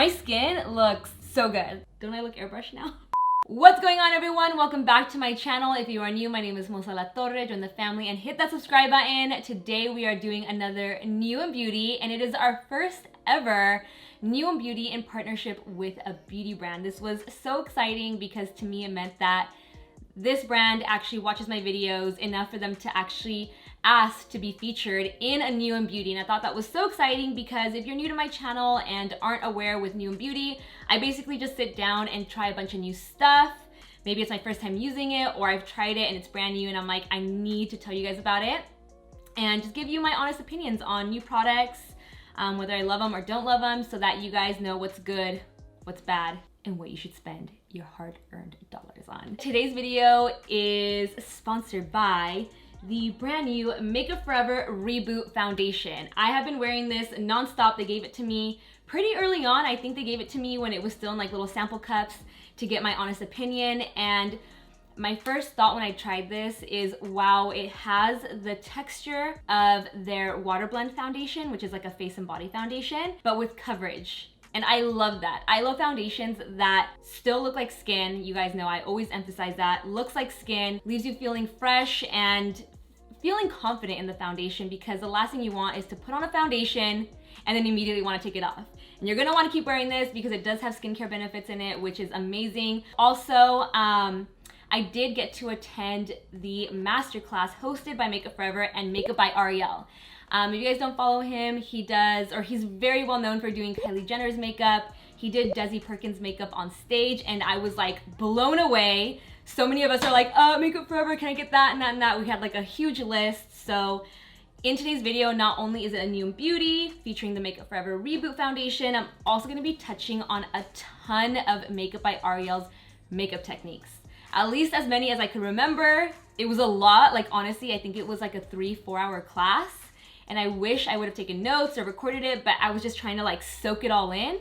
My skin looks so good. Don't I look airbrushed now? What's going on, everyone? Welcome back to my channel. If you are new, my name is Alatorre. Join the family and hit that subscribe button. Today we are doing another New in Beauty, and it is our first ever New in Beauty in partnership with a beauty brand. This was so exciting because to me it meant that this brand actually watches my videos enough for them to actually ask to be featured in a New in Beauty. And I thought that was so exciting because if you're new to my channel and aren't aware with New in Beauty, I basically just sit down and try a bunch of new stuff. Maybe it's my first time using it, or I've tried it and it's brand new and I'm like, I need to tell you guys about it and just give you my honest opinions on new products, whether I love them or don't love them, so that you guys know what's good, what's bad, and what you should spend your hard-earned dollars on. Today's video is sponsored by the brand new Makeup Forever Reboot Foundation. I have been wearing this non-stop. They gave it to me pretty early on. I think they gave it to me when it was still in like little sample cups to get my honest opinion. And my first thought when I tried this is, wow, it has the texture of their Water Blend foundation, which is like a face and body foundation, but with coverage. And I love that. I love foundations that still look like skin. You guys know I always emphasize that. Looks like skin, leaves you feeling fresh and feeling confident in the foundation, because the last thing you want is to put on a foundation and then immediately want to take it off. And you're gonna want to keep wearing this because it does have skincare benefits in it, which is amazing. Also, I did get to attend the masterclass hosted by Makeup Forever and Makeup by Ariel. If you guys don't follow him, he's very well known for doing Kylie Jenner's makeup. He did Desi Perkins' makeup on stage, and I was like blown away. So many of us are like, Makeup Forever, can I get that and that and that? We had like a huge list. So in today's video, not only is it a New in Beauty featuring the Makeup Forever Reboot Foundation, I'm also gonna be touching on a ton of Makeup by Ariel's makeup techniques. At least as many as I could remember. It was a lot. Like honestly, I think it was like a 3-4 hour class. And I wish I would have taken notes or recorded it, but I was just trying to like soak it all in,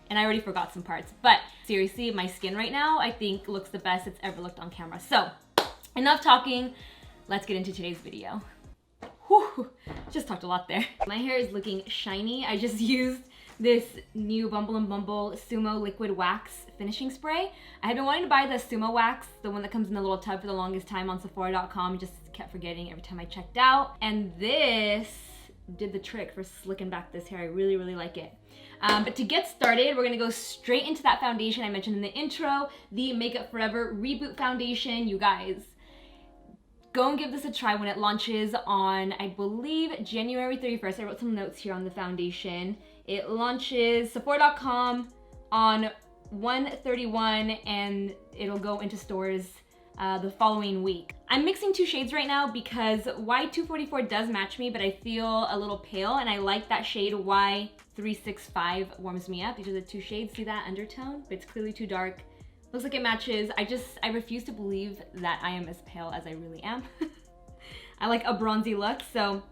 and I already forgot some parts. But seriously, my skin right now, I think looks the best it's ever looked on camera. So enough talking, let's get into today's video. Whew, just talked a lot there. My hair is looking shiny. I just used this new Bumble Sumo liquid wax finishing spray. I had been wanting to buy the Sumo wax, the one that comes in the little tub, for the longest time on Sephora.com. Just kept forgetting every time I checked out. And this did the trick for slicking back this hair. I really, really like it. But to get started, we're gonna go straight into that foundation I mentioned in the intro, the Makeup Forever Reboot Foundation. You guys, go and give this a try when it launches on, I believe, January 31st. I wrote some notes here on the foundation. It launches Sephora.com on 1/31, and it'll go into stores the following week. I'm mixing two shades right now because Y244 does match me, but I feel a little pale, and I like that shade. Y365 warms me up. These are the two shades. See that undertone? But it's clearly too dark. Looks like it matches. I refuse to believe that I am as pale as I really am. I like a bronzy look, so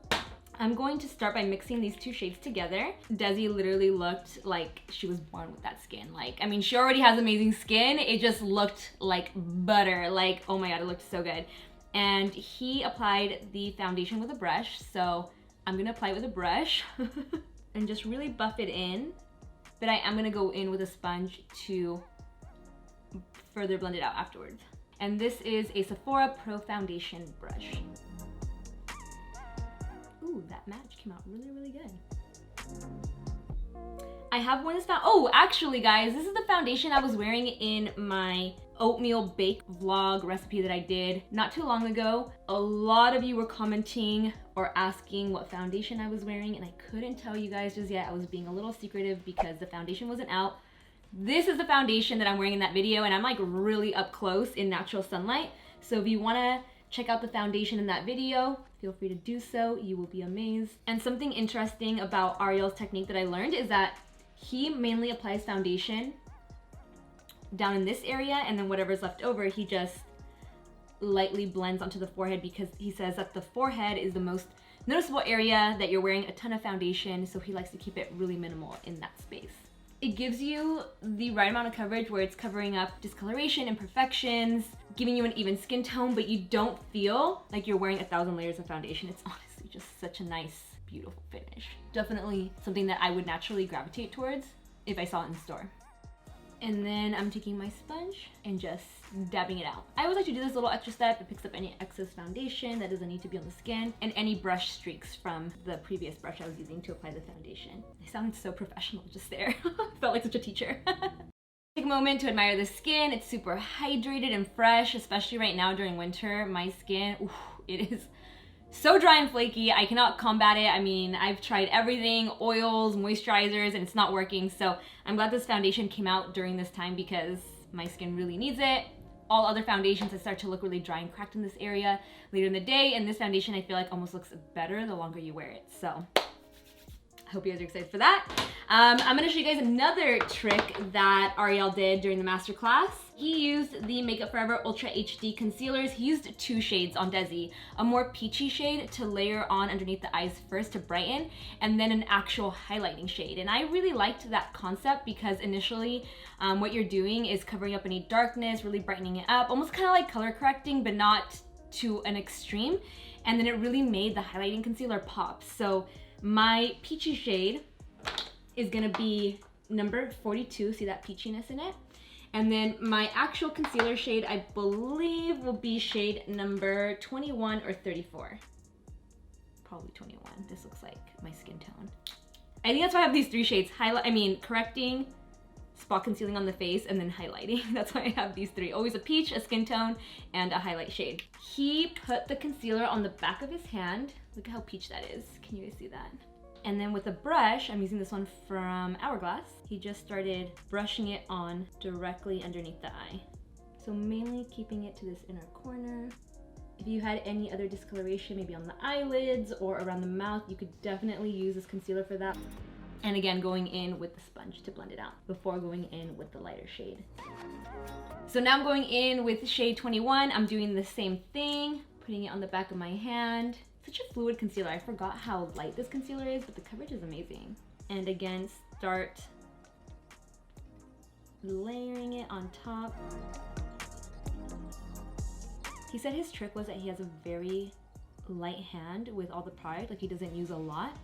I'm going to start by mixing these two shades together. Desi literally looked like she was born with that skin. Like, I mean, she already has amazing skin. It just looked like butter. Like, oh my God, it looked so good. And he applied the foundation with a brush. So I'm gonna apply it with a brush and just really buff it in. But I am gonna go in with a sponge to further blend it out afterwards. And this is a Sephora Pro Foundation brush. Ooh, that match came out really, really good. I have worn this actually guys, this is the foundation I was wearing in my oatmeal bake vlog recipe that I did not too long ago. A lot of you were commenting or asking what foundation I was wearing, and I couldn't tell you guys just yet. I was being a little secretive because the foundation wasn't out. This is the foundation that I'm wearing in that video, and I'm like really up close in natural sunlight. So if you wanna check out the foundation in that video, feel free to do so. You will be amazed. And something interesting about Ariel's technique that I learned is that he mainly applies foundation down in this area, and then whatever's left over, he just lightly blends onto the forehead, because he says that the forehead is the most noticeable area that you're wearing a ton of foundation, so he likes to keep it really minimal in that space. It gives you the right amount of coverage where it's covering up discoloration, imperfections, giving you an even skin tone, but you don't feel like you're wearing 1,000 layers of foundation. It's honestly just such a nice, beautiful finish. Definitely something that I would naturally gravitate towards if I saw it in the store. And then I'm taking my sponge and just dabbing it out. I always like to do this little extra step. It picks up any excess foundation that doesn't need to be on the skin and any brush streaks from the previous brush I was using to apply the foundation. I sounded so professional just there. Felt like such a teacher. Take a moment to admire the skin. It's super hydrated and fresh, especially right now during winter. My skin, ooh, it is so dry and flaky. I cannot combat it. I mean, I've tried everything, oils, moisturizers, and it's not working. So I'm glad this foundation came out during this time because my skin really needs it. All other foundations, I start to look really dry and cracked in this area later in the day. And this foundation, I feel like almost looks better the longer you wear it. So I hope you guys are excited for that. I'm gonna show you guys another trick that Ariel did during the masterclass. He used the Makeup Forever Ultra HD concealers. He used 2 shades on Desi, a more peachy shade to layer on underneath the eyes first to brighten, and then an actual highlighting shade. And I really liked that concept because initially what you're doing is covering up any darkness, really brightening it up, almost kind of like color correcting, but not to an extreme. And then it really made the highlighting concealer pop. So my peachy shade is gonna be number 42, see that peachiness in it? And then my actual concealer shade, I believe, will be shade number 21 or 34. Probably 21, this looks like my skin tone. I think that's why I have these 3 shades, correcting, spot concealing on the face, and then highlighting. That's why I have these 3, always a peach, a skin tone, and a highlight shade. He put the concealer on the back of his hand. Look at how peach that is, can you guys see that? And then with a brush, I'm using this one from Hourglass, he just started brushing it on directly underneath the eye. So mainly keeping it to this inner corner. If you had any other discoloration, maybe on the eyelids or around the mouth, you could definitely use this concealer for that. And again, going in with the sponge to blend it out before going in with the lighter shade. So now I'm going in with shade 21. I'm doing the same thing, putting it on the back of my hand. Such a fluid concealer. I forgot how light this concealer is, but the coverage is amazing. And again, start layering it on top. He said his trick was that he has a very light hand with all the product, like he doesn't use a lot,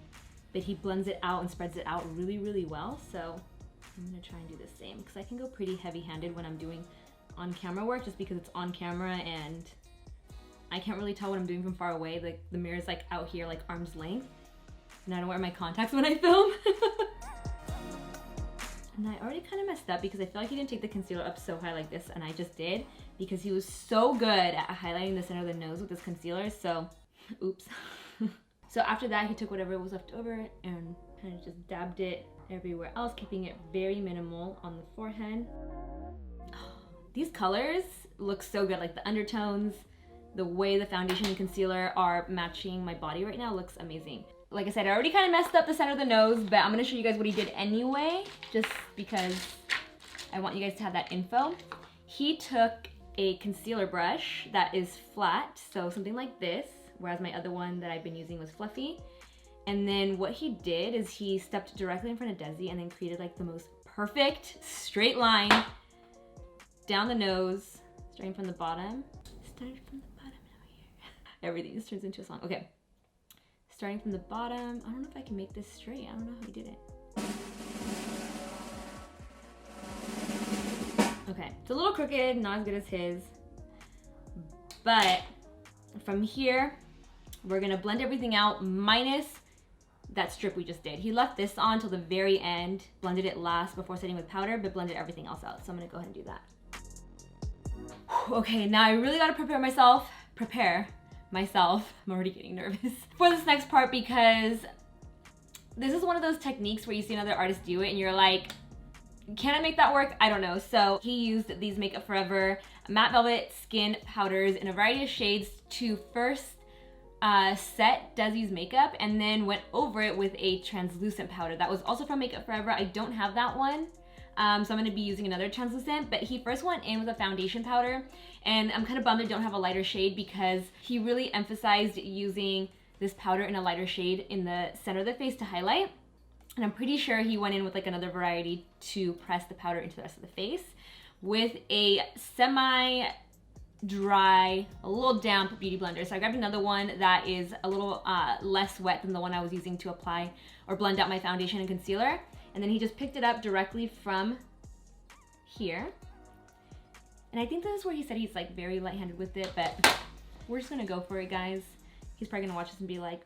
but he blends it out and spreads it out really, really well. So I'm gonna try and do the same because I can go pretty heavy-handed when I'm doing on-camera work just because it's on camera and I can't really tell what I'm doing from far away. Like the mirror's like out here, like arm's length. And I don't wear my contacts when I film. And I already kind of messed up because I feel like he didn't take the concealer up so high like this, and I just did because he was so good at highlighting the center of the nose with this concealer, so oops. So after that, he took whatever was left over and kind of just dabbed it everywhere else, keeping it very minimal on the forehead. Oh, these colors look so good, like the undertones, the way the foundation and concealer are matching my body right now looks amazing. Like I said, I already kind of messed up the center of the nose, but I'm gonna show you guys what he did anyway, just because I want you guys to have that info. He took a concealer brush that is flat, so something like this, whereas my other one that I've been using was fluffy. And then what he did is he stepped directly in front of Desi and then created like the most perfect straight line down the nose, starting from the bottom. Started from the bottom over here. Everything just turns into a song. Okay. Starting from the bottom. I don't know if I can make this straight. I don't know how he did it. Okay, it's a little crooked, not as good as his. But from here, we're gonna blend everything out minus that strip we just did. He left this on till the very end, blended it last before setting with powder, but blended everything else out. So I'm gonna go ahead and do that. Okay, now I really gotta prepare myself. I'm already getting nervous for this next part because this is one of those techniques where you see another artist do it and you're like, can I make that work? I don't know. So he used these Makeup Forever Matte Velvet Skin Powders in a variety of shades to first set Desi's makeup and then went over it with a translucent powder. That was also from Makeup Forever. I don't have that one. So I'm gonna be using another translucent, but he first went in with a foundation powder, and I'm kind of bummed I don't have a lighter shade because he really emphasized using this powder in a lighter shade in the center of the face to highlight. And I'm pretty sure he went in with like another variety to press the powder into the rest of the face with a semi-dry, a little damp beauty blender. So I grabbed another one that is a little less wet than the one I was using to apply or blend out my foundation and concealer. And then he just picked it up directly from here. And I think this is where he said he's like very light-handed with it, but we're just gonna go for it, guys. He's probably gonna watch this and be like,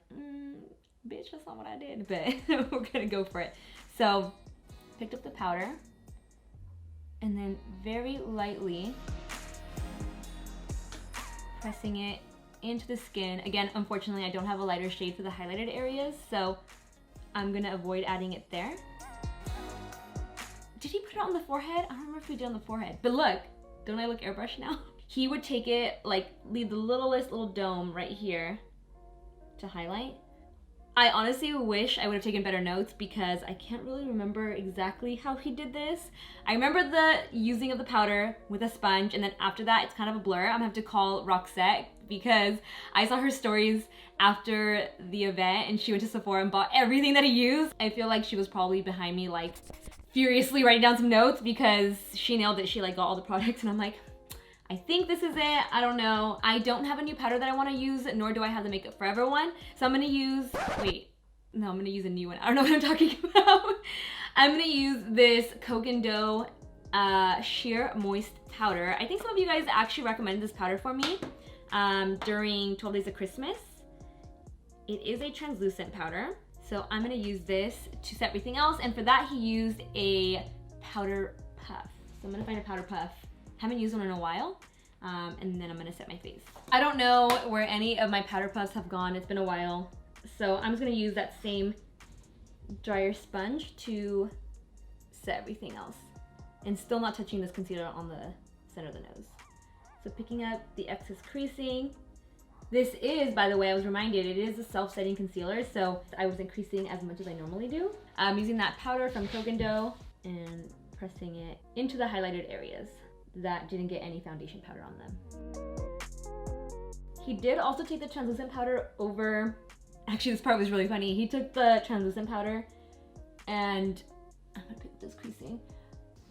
bitch, that's not what I did, but we're gonna go for it. So, picked up the powder, and then very lightly pressing it into the skin. Again, unfortunately, I don't have a lighter shade for the highlighted areas, so I'm gonna avoid adding it there. Did he put it on the forehead? I don't remember if he did on the forehead, but look, don't I look airbrushed now? He would take it, like, leave the littlest little dome right here to highlight. I honestly wish I would have taken better notes because I can't really remember exactly how he did this. I remember the using of the powder with a sponge, and then after that, it's kind of a blur. I'm gonna have to call Roxette because I saw her stories after the event and she went to Sephora and bought everything that he used. I feel like she was probably behind me, like, furiously writing down some notes because she nailed it. She like got all the products, and I'm like, I think this is it. I don't know. I don't have a new powder that I want to use, nor do I have the Makeup Forever one. So I'm gonna use, wait, no, I'm gonna use a new one. I don't know what I'm talking about. I'm gonna use this Coke & Dough Sheer Moist Powder. I think some of you guys actually recommended this powder for me during 12 Days of Christmas. It is a translucent powder. So I'm gonna use this to set everything else. And for that, he used a powder puff. So I'm gonna find a powder puff. Haven't used one in a while. And then I'm gonna set my face. I don't know where any of my powder puffs have gone. It's been a while. So I'm just gonna use that same dryer sponge to set everything else. And still not touching this concealer on the center of the nose. So picking up the excess creasing. This is, by the way, I was reminded, it is a self-setting concealer, so I wasn't creasing as much as I normally do. I'm using that powder from Coke & Dough and pressing it into the highlighted areas that didn't get any foundation powder on them. He did also take the translucent powder over, actually this part was really funny. He took the translucent powder and, I'm gonna pick this creasing,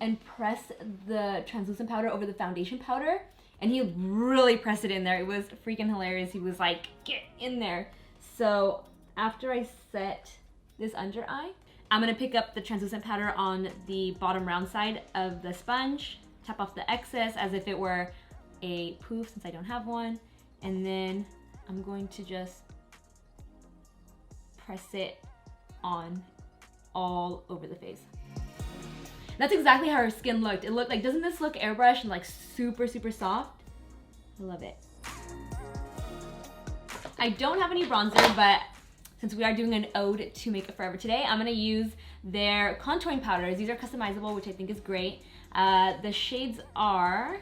and press the translucent powder over the foundation powder. And he really pressed it in there. It was freaking hilarious. He was like, get in there. So after I set this under eye, I'm gonna pick up the translucent powder on the bottom round side of the sponge, tap off the excess as if it were a poof since I don't have one. And then I'm going to just press it on all over the face. That's exactly how her skin looked. It looked like, doesn't this look airbrushed and like super, super soft? I love it. I don't have any bronzer, but since we are doing an ode to Makeup Forever today, I'm gonna use their contouring powders. These are customizable, which I think is great. The shades are,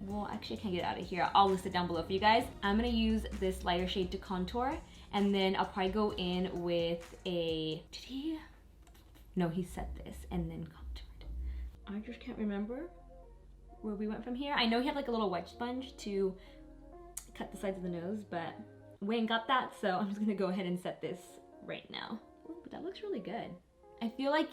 well, actually I can't get it out of here. I'll list it down below for you guys. I'm gonna use this lighter shade to contour, and then I'll probably go in with a, did he? No, he set this and then contoured. I just can't remember where we went from here. I know he had like a little wedge sponge to cut the sides of the nose, but we ain't got that, so I'm just gonna go ahead and set this right now. Ooh, but that looks really good. I feel like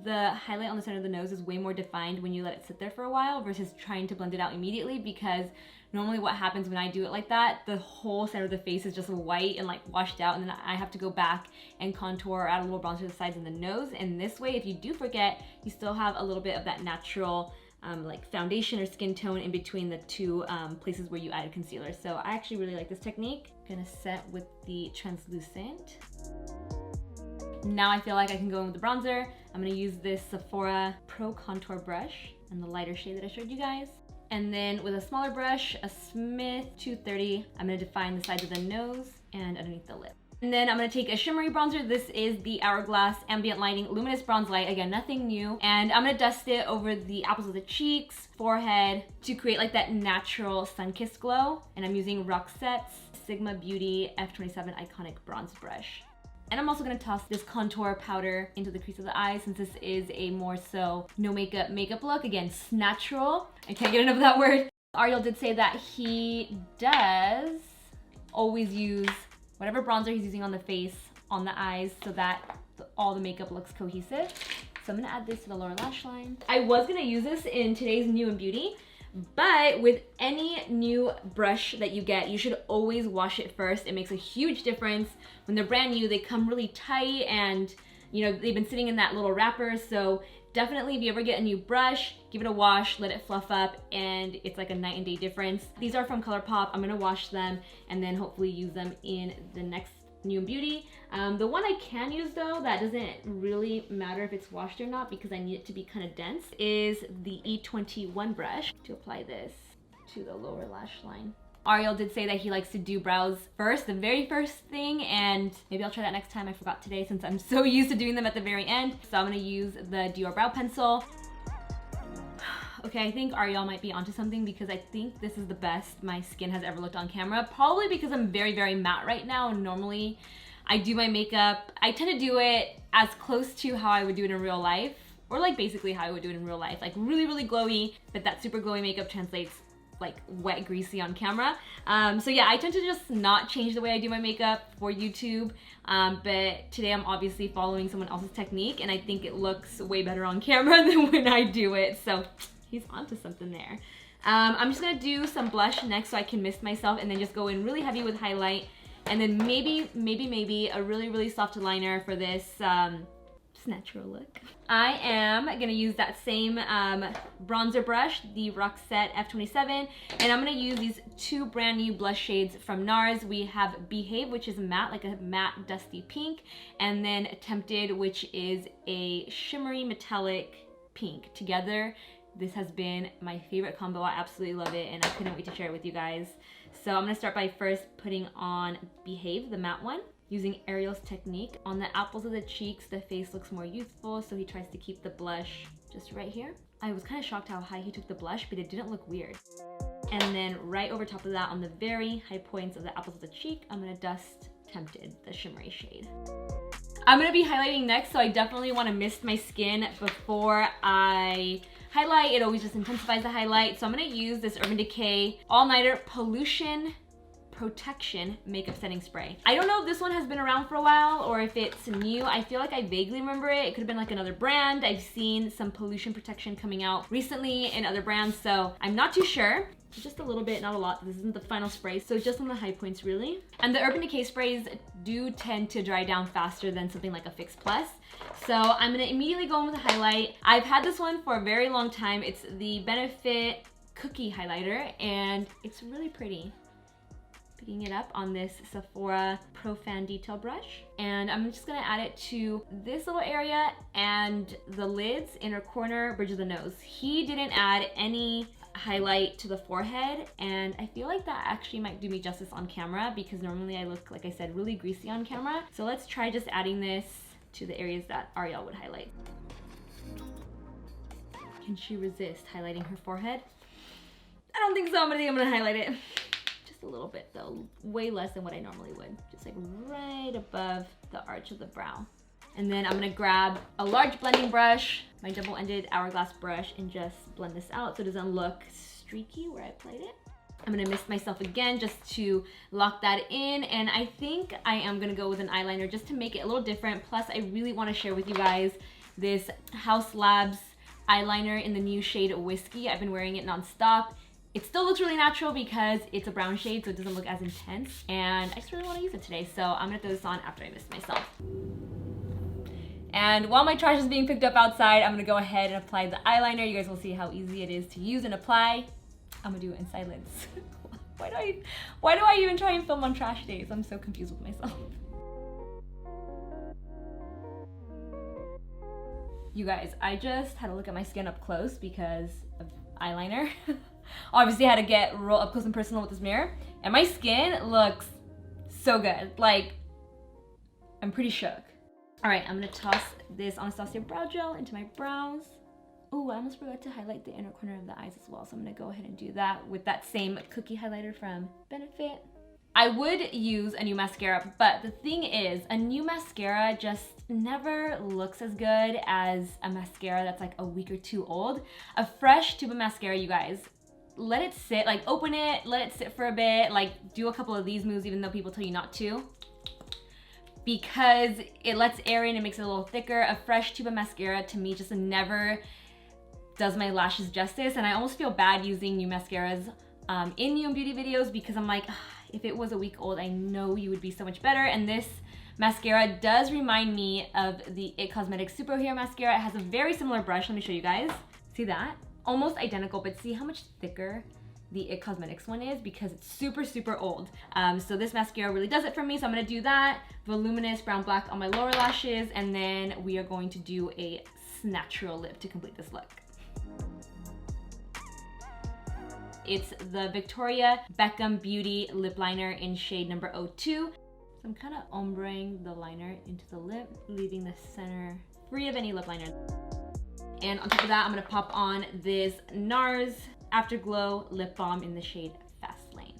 the highlight on the center of the nose is way more defined when you let it sit there for a while versus trying to blend it out immediately, because normally what happens when I do it like that, the whole center of the face is just white and like washed out, and then I have to go back and contour or add a little bronzer to the sides and the nose. And this way, if you do forget, you still have a little bit of that natural like foundation or skin tone in between the two places where you added concealer. So I actually really like this technique. Gonna set with the translucent. Now I feel like I can go in with the bronzer. I'm gonna use this Sephora Pro Contour brush and the lighter shade that I showed you guys. And then with a smaller brush, a Smith 230, I'm gonna define the sides of the nose and underneath the lip. And then I'm gonna take a shimmery bronzer. This is the Hourglass Ambient Lighting Luminous Bronze Light. Again, nothing new. And I'm gonna dust it over the apples of the cheeks, forehead, to create like that natural sun-kissed glow. And I'm using Roxette's Sigma Beauty F27 Iconic Bronze Brush. And I'm also gonna toss this contour powder into the crease of the eye, since this is a more so no makeup look. Again, natural. I can't get enough of that word. Ariel did say that he does always use whatever bronzer he's using on the face, on the eyes, so that all the makeup looks cohesive. So I'm gonna add this to the lower lash line. I was gonna use this in today's New and Beauty, but with any new brush that you get, you should always wash it first. It makes a huge difference. When they're brand new, they come really tight and you know, they've been sitting in that little wrapper. So definitely if you ever get a new brush, give it a wash, let it fluff up, and it's like a night and day difference. These are from ColourPop. I'm gonna wash them and then hopefully use them in the next New Beauty. The one I can use though, that doesn't really matter if it's washed or not because I need it to be kind of dense, is the E21 brush to apply this to the lower lash line. Ariel did say that he likes to do brows first, the very first thing, and maybe I'll try that next time. I forgot today since I'm so used to doing them at the very end. So I'm gonna use the DIOR brow pencil. Okay, I think Ariel might be onto something because I think this is the best my skin has ever looked on camera. Probably because I'm very, very matte right now. And normally I do my makeup, I tend to do it as close to how I would do it in real life, or like basically how I would do it in real life. Like really, really glowy, but that super glowy makeup translates like wet, greasy on camera. So yeah, I tend to just not change the way I do my makeup for YouTube. But today I'm obviously following someone else's technique and I think it looks way better on camera than when I do it. So he's onto something there. I'm just gonna do some blush next so I can mist myself and then just go in really heavy with highlight. And then maybe a really, really soft liner for this natural look. I am gonna use that same bronzer brush, the Roxette F27, and I'm gonna use these two brand new blush shades from NARS. We have Behave, which is matte, like a matte dusty pink, and then Tempted, which is a shimmery metallic pink. Together, this has been my favorite combo. I absolutely love it, and I couldn't wait to share it with you guys. So I'm gonna start by first putting on Behave, the matte one. Using Ariel's technique. On the apples of the cheeks, the face looks more youthful, so he tries to keep the blush just right here. I was kind of shocked how high he took the blush, but it didn't look weird. And then right over top of that, on the very high points of the apples of the cheek, I'm gonna dust Tempted, the shimmery shade. I'm gonna be highlighting next, so I definitely wanna mist my skin before I highlight. It always just intensifies the highlight. So I'm gonna use this Urban Decay All Nighter Pollution Protection makeup setting spray. I don't know if this one has been around for a while or if it's new. I feel like I vaguely remember it. It could have been like another brand. I've seen some pollution protection coming out recently in other brands, so I'm not too sure. Just a little bit, not a lot. This isn't the final spray, so just on the high points really. And the Urban Decay sprays do tend to dry down faster than something like a Fix Plus. So I'm gonna immediately go in with a highlight. I've had this one for a very long time. It's the Benefit Cookie Highlighter, and it's really pretty. Picking it up on this Sephora Pro Fan Detail brush. And I'm just gonna add it to this little area and the lids, inner corner, bridge of the nose. He didn't add any highlight to the forehead, and I feel like that actually might do me justice on camera because normally I look, like I said, really greasy on camera. So let's try just adding this to the areas that Ariel would highlight. Can she resist highlighting her forehead? I don't think so. I'm gonna highlight it. A little bit though, way less than what I normally would. Just like right above the arch of the brow. And then I'm gonna grab a large blending brush, my double-ended hourglass brush, and just blend this out so it doesn't look streaky where I applied it. I'm gonna mist myself again just to lock that in, and I think I am gonna go with an eyeliner just to make it a little different. Plus, I really wanna share with you guys this HAUS Labs eyeliner in the new shade Whisky. I've been wearing it nonstop. It still looks really natural because it's a brown shade, so it doesn't look as intense. And I just really want to use it today, so I'm gonna throw this on after I mist myself. And while my trash is being picked up outside, I'm gonna go ahead and apply the eyeliner. You guys will see how easy it is to use and apply. I'm gonna do it in silence. Why do I even try and film on trash days? I'm so confused with myself. You guys, I just had to look at my skin up close because of eyeliner. Obviously I had to get real up close and personal with this mirror, and my skin looks so good. Like, I'm pretty shook. All right, I'm gonna toss this Anastasia brow gel into my brows. Oh, I almost forgot to highlight the inner corner of the eyes as well, so I'm gonna go ahead and do that with that same cookie highlighter from Benefit. I would use a new mascara, but the thing is, a new mascara just never looks as good as a mascara that's like a week or two old. A fresh tube of mascara, you guys, let it sit, like open it, let it sit for a bit, like do a couple of these moves even though people tell you not to, because it lets air in and makes it a little thicker. A fresh tube of mascara to me just never does my lashes justice, and I almost feel bad using new mascaras in new beauty videos because I'm like, if it was a week old, I know you would be so much better. And this mascara does remind me of the IT Cosmetics Superhero Mascara. It has a very similar brush. Let me show you guys. See that? Almost identical, but see how much thicker the IT Cosmetics one is because it's super, super old. So this mascara really does it for me. So I'm gonna do that, voluminous brown black on my lower lashes, and then we are going to do a natural lip to complete this look. It's the Victoria Beckham Beauty Lip Liner in shade number 02. So I'm kind of ombreing the liner into the lip, leaving the center free of any lip liner. And on top of that, I'm gonna pop on this NARS Afterglow Lip Balm in the shade Fast Lane.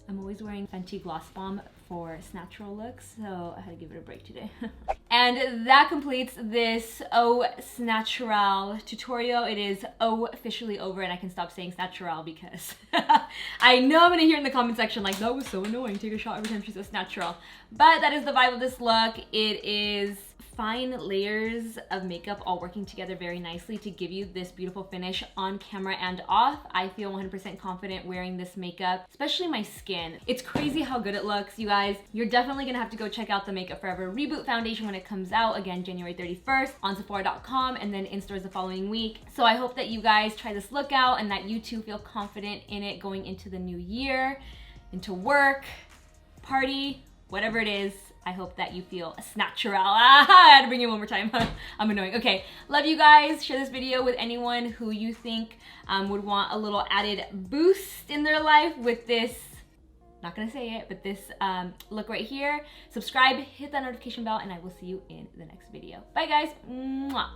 I'm always wearing Fenty Gloss Balm for natural looks, so I had to give it a break today. And that completes this Eau Natural tutorial. It is officially over, and I can stop saying natural because I know I'm gonna hear in the comment section like, that was so annoying, take a shot every time she says natural. But that is the vibe of this look. It is fine layers of makeup all working together very nicely to give you this beautiful finish on camera and off. I feel 100% confident wearing this makeup, especially my skin. It's crazy how good it looks, you guys. You're definitely gonna have to go check out the Makeup Forever Reboot foundation when it comes out, again, January 31st on Sephora.com and then in stores the following week. So I hope that you guys try this look out and that you too feel confident in it going into the new year, into work, party, whatever it is. I hope that you feel natural. I had to bring it one more time. I'm annoying. Okay, love you guys. Share this video with anyone who you think would want a little added boost in their life with this, not gonna say it, but this look right here. Subscribe, hit that notification bell, and I will see you in the next video. Bye guys. Mwah.